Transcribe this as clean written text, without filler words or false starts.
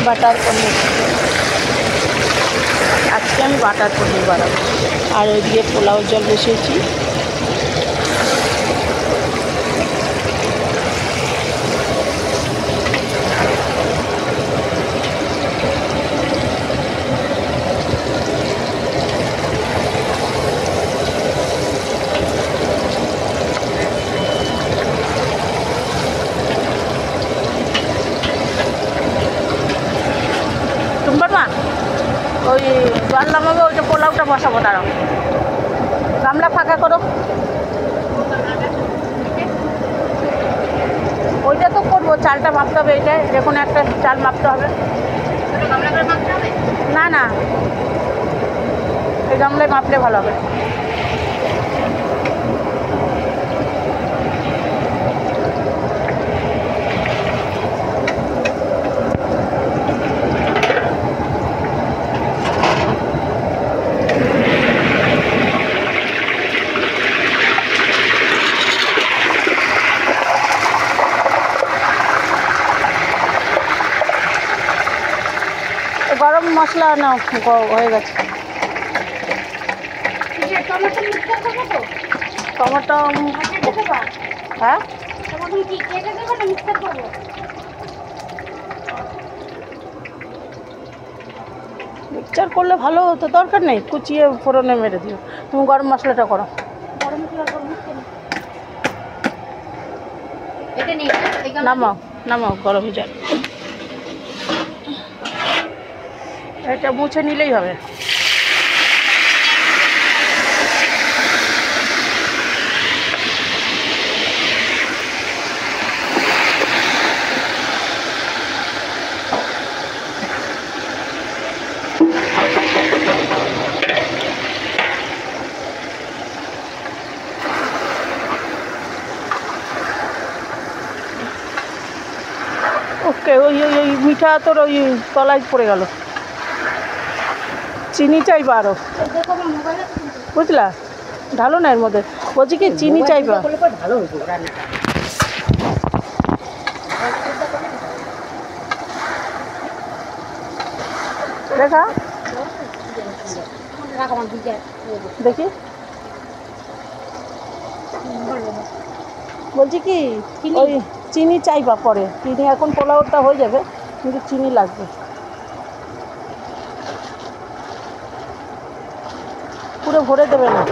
Butter পনির, আজকে আমি butter পনির বানাবো। আর ওইদিকে পোলাও জল বসিয়েছি। মা ওই জল নামাবে, ওইটা পোলাওটা বসাবো, দাঁড়াও। গামলা ফাঁকা করো। ওইটা তো করবো, চালটা মাপতে হবে। এইটা যে কোনো একটা চাল মাপতে হবে। না না, এই গামলায় মাপলে ভালো হবে। গরম মশলা না হয়ে গেছে। টমেটো হ্যাঁ, মিক্সচার করলে ভালো হতো, দরকার নেই, কুচিয়ে ফোড়নে মেরে দিও। তুমি গরম মশলাটা করো। নামাও নামাও গরম জল, এটা মুছে নিলেই হবে। ওকে, ওই ওই ওই মিঠা তোর ওই তলায় পড়ে গেল। চিনি চাইবা আরও, বুঝলা? ঢালো না এর মধ্যে, বলছি কি চিনি চাইবা। দেখা দেখি, বলছি কি ওই চিনি চাইবা পরে। চিনি এখন পোলাওটা হয়ে যাবে, কিন্তু চিনি লাগবে। পুরো ভরে দেবে না।